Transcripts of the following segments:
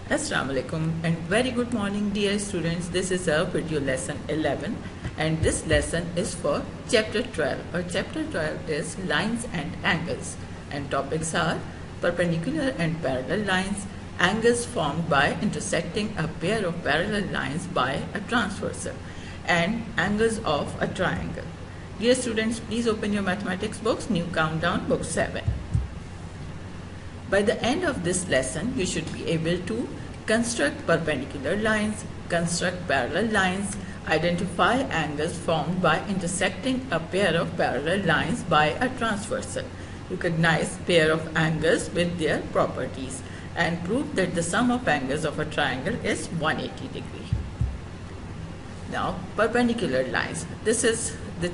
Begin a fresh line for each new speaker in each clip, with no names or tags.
Assalamu alaikum and very good morning dear students. This is our video lesson 11 and this lesson is for chapter 12. Our chapter 12 is lines and angles and topics are perpendicular and parallel lines, angles formed by intersecting a pair of parallel lines by a transversal, and angles of a triangle. Dear students, please open your mathematics books, new countdown, book 7. By the end of this lesson, you should be able to construct perpendicular lines, construct parallel lines, identify angles formed by intersecting a pair of parallel lines by a transversal, recognize pair of angles with their properties, and prove that the sum of angles of a triangle is 180 degree. Now, perpendicular lines. This is the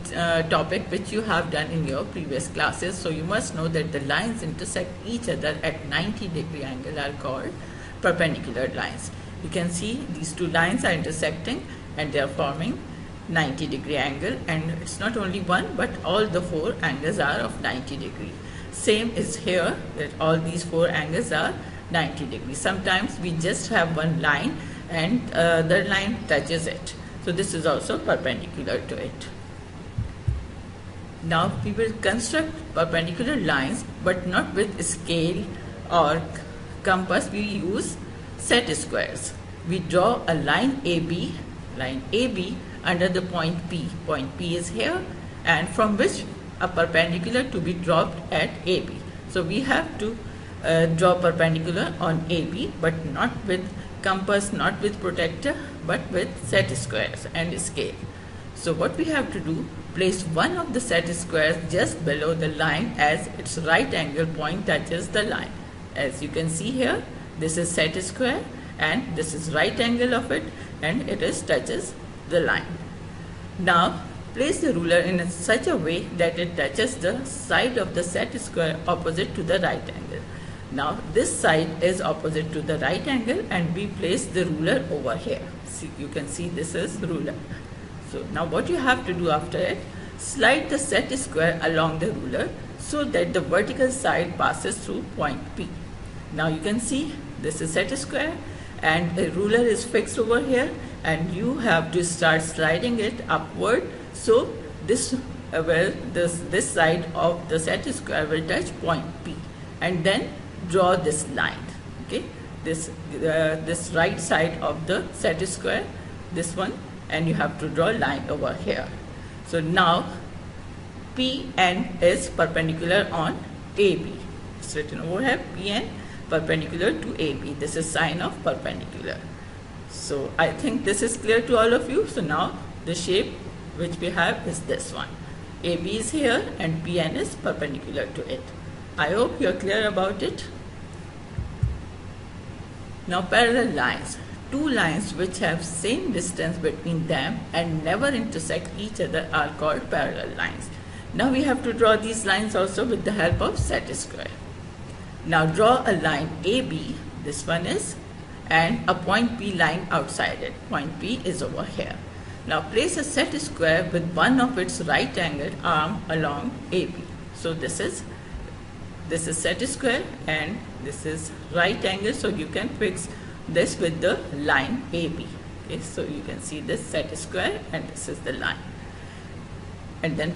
topic which you have done in your previous classes. So you must know that the lines intersect each other at 90 degree angle are called perpendicular lines. You can see these two lines are intersecting and they are forming 90 degree angle, and it's not only one but all the four angles are of 90 degree. Same is here, that all these four angles are 90 degrees. Sometimes we just have one line and the line touches it. So this is also perpendicular to it. Now we will construct perpendicular lines but not with scale or compass. We use set squares. We draw a line AB under the point P. Point P is here, and from which a perpendicular to be dropped at AB. So we have to draw perpendicular on AB but not with compass, not with protractor, but with set squares and scale. So what we have to do, place one of the set squares just below the line as its right angle point touches the line. As you can see here, this is set square and this is right angle of it, and it is touches the line. Now place the ruler in such a way that it touches the side of the set square opposite to the right angle. Now this side is opposite to the right angle and we place the ruler over here. See, you can see this is ruler. So now what you have to do after it, slide the set square along the ruler so that the vertical side passes through point P. Now you can see this is set square and the ruler is fixed over here, and you have to start sliding it upward so this side of the set square will touch point P, and then draw this line. Okay, this right side of the set square, this one, and you have to draw a line over here. So now PN is perpendicular on AB. It's written over here, PN perpendicular to AB. This is sign of perpendicular. So I think this is clear to all of you. So now the shape which we have is this one. AB is here and PN is perpendicular to it. I hope you are clear about it. Now parallel lines. Two lines which have same distance between them and never intersect each other are called parallel lines. Now we have to draw these lines also with the help of set square. Now draw a line AB, this one is, and a point P line outside it. Point P is over here. Now place a set square with one of its right angled arm along AB. So this is set square and this is right angle, so you can fix this with the line AB. Okay, so you can see this set square and this is the line. And then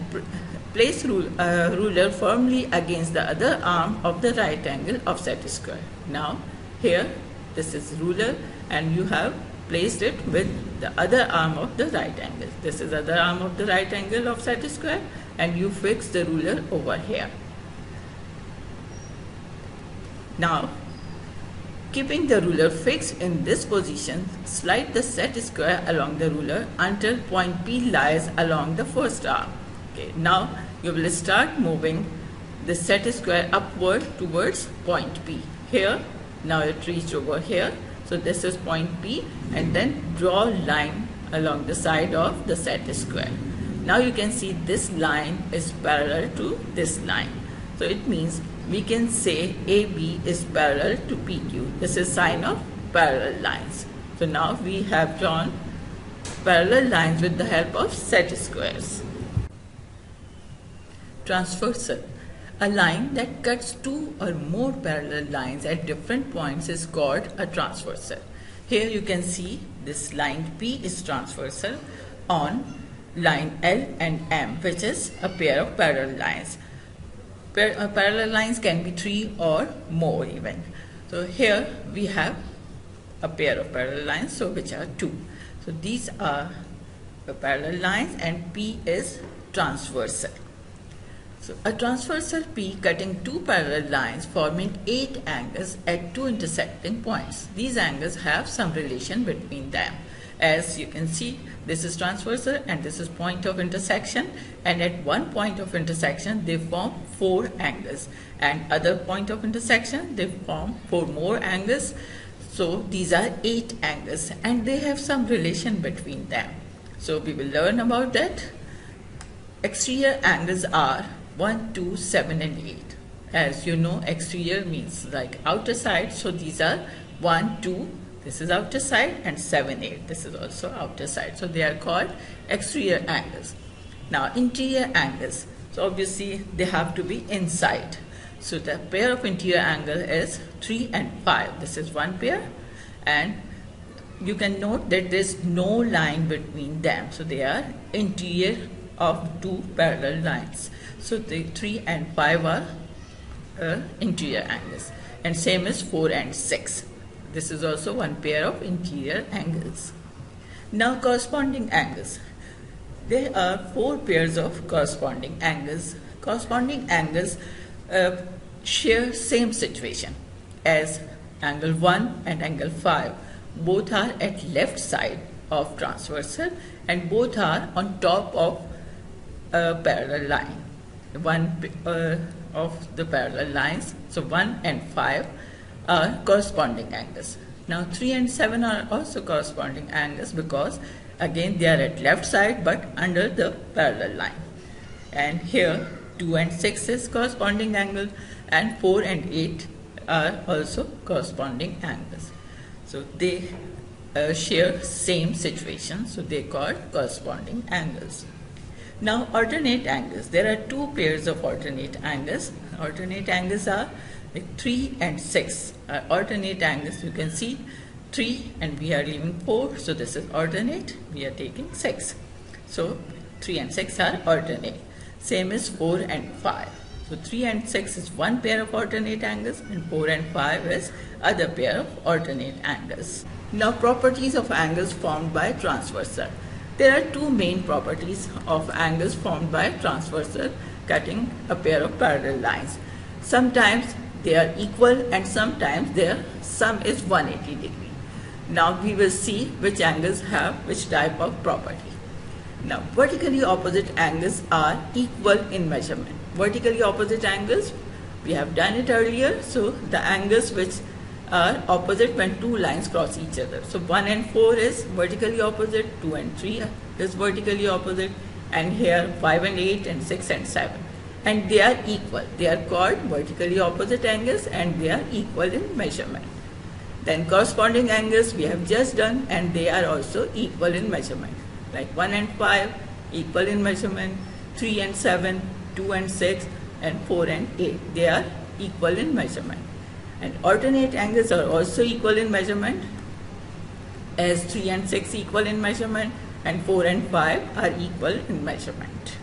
place ruler firmly against the other arm of the right angle of set square. Now here this is ruler and you have placed it with the other arm of the right angle. This is other arm of the right angle of set square, and you fix the ruler over here. Now keeping the ruler fixed in this position, slide the set square along the ruler until point P lies along the first arm. Okay, now you will start moving the set square upward towards point P. Here, now it reached over here. So this is point P, and then draw a line along the side of the set square. Now you can see this line is parallel to this line. So it means we can say AB is parallel to PQ. This is sign of parallel lines. So now we have drawn parallel lines with the help of set squares. Transversal. A line that cuts two or more parallel lines at different points is called a transversal. Here you can see this line P is transversal on line L and M, which is a pair of parallel lines. Parallel lines can be 3 or more even. So here we have a pair of parallel lines, so which are 2. So these are the parallel lines and P is transversal. So a transversal P cutting two parallel lines forming 8 angles at two intersecting points. These angles have some relation between them. As you can see, this is transversal and this is point of intersection, and at one point of intersection they form 4 angles, and other point of intersection they form 4 more angles. So these are 8 angles and they have some relation between them. So we will learn about that. Exterior angles are 1, 2, 7 and 8. As you know, exterior means like outer side, so these are 1, 2, this is outer side, and 7, 8, this is also outer side. So they are called exterior angles. Now interior angles, so obviously they have to be inside. So the pair of interior angle is 3 and 5. This is one pair, and you can note that there is no line between them. So they are interior of two parallel lines. So the 3 and 5 are interior angles, and same as 4 and 6. This is also one pair of interior angles. Now corresponding angles. There are 4 pairs of corresponding angles. Corresponding angles share same situation as angle 1 and angle 5. Both are at left side of transversal and both are on top of a parallel line. One of the parallel lines, so 1 and 5 are corresponding angles. Now 3 and 7 are also corresponding angles because again they are at left side but under the parallel line. And here 2 and 6 is corresponding angle, and 4 and 8 are also corresponding angles. So they share same situation, so they are called corresponding angles. Now alternate angles. There are 2 pairs of alternate angles. Alternate angles are like 3 and 6 are alternate angles. You can see 3 and we are leaving 4, so this is alternate, we are taking 6. So 3 and 6 are alternate. Same as 4 and 5. So 3 and 6 is one pair of alternate angles and 4 and 5 is other pair of alternate angles. Now properties of angles formed by transversal. There are 2 main properties of angles formed by transversal cutting a pair of parallel lines. Sometimes they are equal and sometimes their sum is 180 degree. Now we will see which angles have which type of property. Now vertically opposite angles are equal in measurement. Vertically opposite angles, we have done it earlier, so the angles which are opposite when 2 lines cross each other. So 1 and 4 is vertically opposite, 2 and 3 is vertically opposite, and here 5 and 8 and 6 and 7. And they are equal. They are called vertically opposite angles and they are equal in measurement. Then corresponding angles we have just done and they are also equal in measurement. Like 1 and 5 equal in measurement, 3 and 7, 2 and 6 and 4 and 8. They are equal in measurement. And alternate angles are also equal in measurement, as 3 and 6 equal in measurement and 4 and 5 are equal in measurement.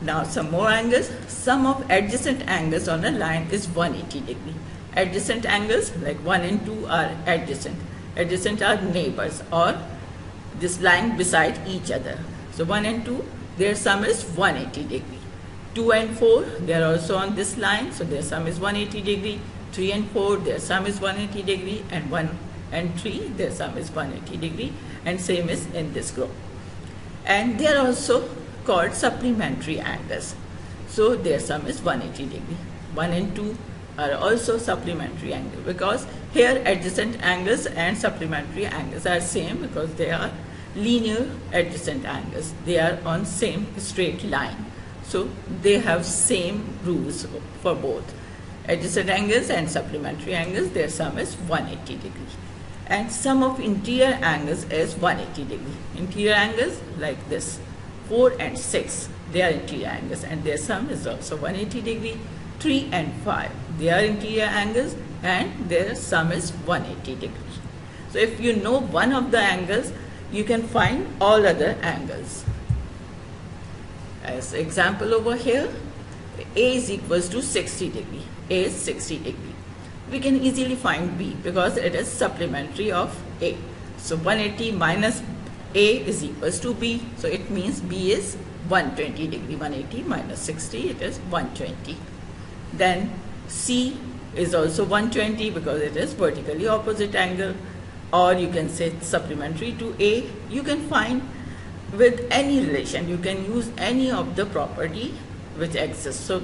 Now some more angles. Sum of adjacent angles on a line is 180 degree. Adjacent angles like 1 and 2 are adjacent. Adjacent are neighbors or this line beside each other. So 1 and 2, their sum is 180 degree. 2 and 4, they are also on this line, so their sum is 180 degree. 3 and 4, their sum is 180 degree, and 1 and 3, their sum is 180 degree, and same is in this group. And they are also called supplementary angles. So their sum is 180 degree. 1 and 2 are also supplementary angles because here adjacent angles and supplementary angles are same because they are linear adjacent angles. They are on same straight line. So they have same rules for both. Adjacent angles and supplementary angles, their sum is 180 degree. And sum of interior angles is 180 degree. Interior angles like this, 4 and 6 They are interior angles, and their sum is also 180 degree. 3 and 5, they are interior angles, and their sum is 180 degree. So if you know one of the angles, you can find all other angles. As example over here, A is equals to 60 degree. A is 60 degree. We can easily find B because it is supplementary of A. So 180 minus A is equals to B. So it means B is 120 degree. 180 minus 60, it is 120. Then C is also 120 because it is vertically opposite angle, or you can say supplementary to A. You can find with any relation, you can use any of the property which exists. So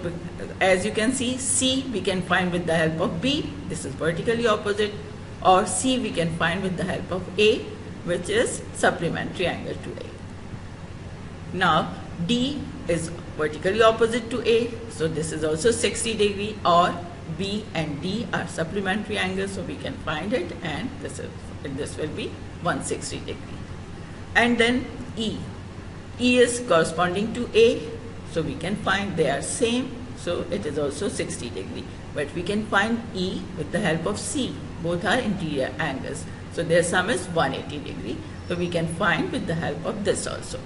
as you can see, C we can find with the help of B, this is vertically opposite, or C we can find with the help of A, which is supplementary angle to A. Now D is vertically opposite to A, so this is also 60 degree, or B and D are supplementary angles, so we can find it, and this will be 160 degree. And then E is corresponding to A, so we can find they are same, so it is also 60 degree. But we can find E with the help of C, both are interior angles, so their sum is 180 degree, so we can find with the help of this also.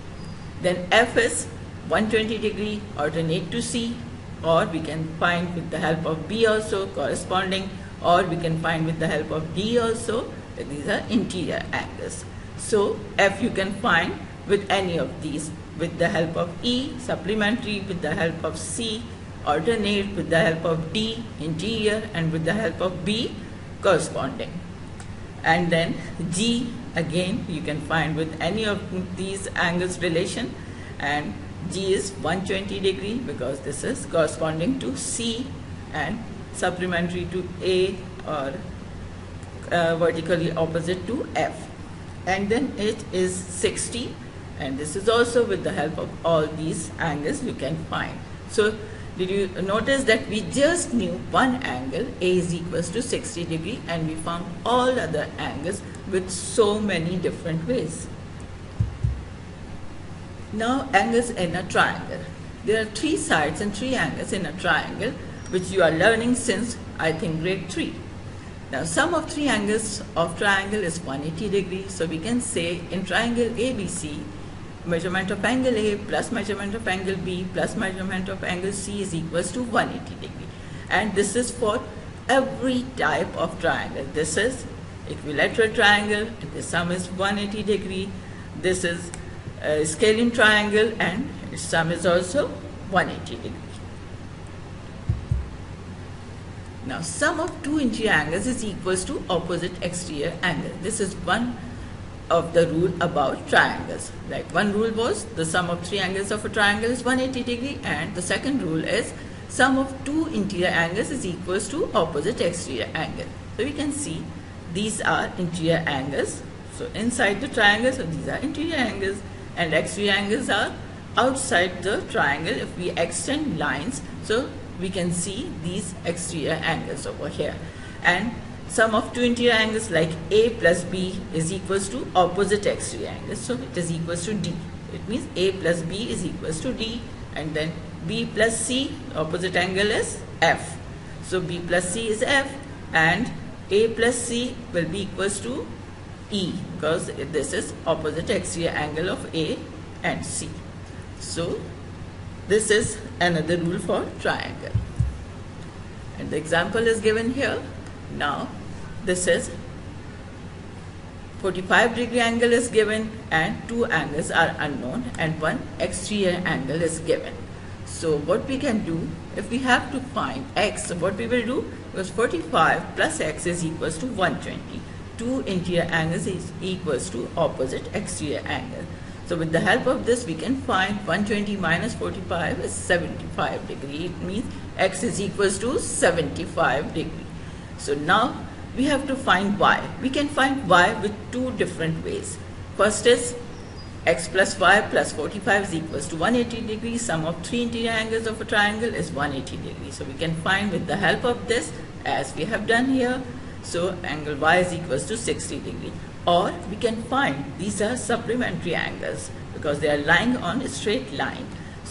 Then F is 120 degree, alternate to C, or we can find with the help of B also corresponding, or we can find with the help of D also. These are interior angles. So F you can find with any of these, with the help of E, supplementary, with the help of C, alternate, with the help of D, interior, and with the help of B, corresponding. And then G again you can find with any of these angles relation, and G is 120 degree because this is corresponding to C and supplementary to A, or vertically opposite to F. And then it is 60, and this is also with the help of all these angles you can find. So did you notice that we just knew one angle, A is equals to 60 degree, and we found all other angles with so many different ways. Now angles in a triangle. There are 3 sides and 3 angles in a triangle, which you are learning since I think grade 3. Now sum of 3 angles of triangle is 180 degrees. So we can say in triangle ABC, measurement of angle A plus measurement of angle B plus measurement of angle C is equals to 180 degree. And this is for every type of triangle. This is equilateral triangle, and the sum is 180 degree. This is scalene triangle, and its sum is also 180 degree. Now sum of 2 interior angles is equals to opposite exterior angle. This is one of the rule about triangles. Like one rule was the sum of 3 angles of a triangle is 180 degree, and the second rule is sum of 2 interior angles is equals to opposite exterior angle. So we can see these are interior angles. So inside the triangle, so these are interior angles, and exterior angles are outside the triangle. If we extend lines, so we can see these exterior angles over here. And sum of 2 interior angles like A plus B is equals to opposite exterior angles, so it is equals to D. It means A plus B is equals to D, and then B plus C, opposite angle is F. So B plus C is F, and A plus C will be equals to E, because this is opposite exterior angle of A and C. So this is another rule for triangle, and the example is given here. Now this is 45 degree angle is given, and 2 angles are unknown, and 1 exterior angle is given. So what we can do, if we have to find x, so what we will do, because 45 plus x is equals to 120. 2 interior angles is equals to opposite exterior angle. So with the help of this, we can find 120 minus 45 is 75 degree. It means x is equals to 75 degree. So now we have to find y. We can find y with 2 different ways. First is x plus y plus 45 is equals to 180 degrees. Sum of 3 interior angles of a triangle is 180 degrees. So we can find with the help of this, as we have done here. So angle y is equals to 60 degree. Or we can find these are supplementary angles because they are lying on a straight line.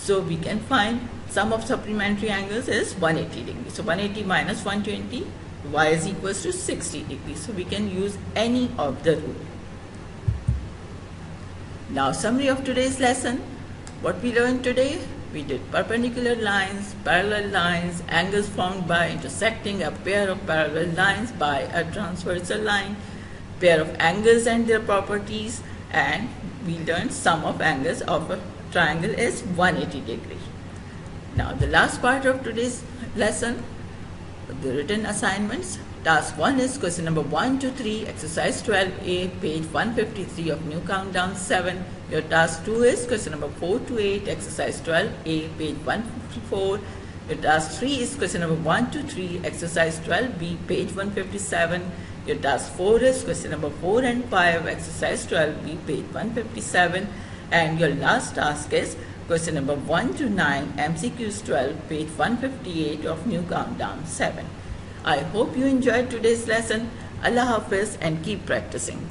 So we can find sum of supplementary angles is 180 degrees. So 180 minus 120, y is equals to 60 degrees. So we can use any of the rule. Now summary of today's lesson. What we learned today? We did perpendicular lines, parallel lines, angles formed by intersecting a pair of parallel lines by a transversal line, pair of angles and their properties, and we learned sum of angles of a triangle is 180 degrees. Now the last part of today's lesson, the written assignments. Task 1 is question number 1 to 3, exercise 12A, page 153 of new countdown 7. Your task 2 is question number 4 to 8, exercise 12A, page 154. Your task 3 is question number 1 to 3, exercise 12B, page 157. Your task 4 is question number 4 and 5, exercise 12B, page 157. And your last task is question number 1 to 9, MCQs 12, page 158 of new countdown 7. I hope you enjoyed today's lesson. Allah Hafiz and keep practicing.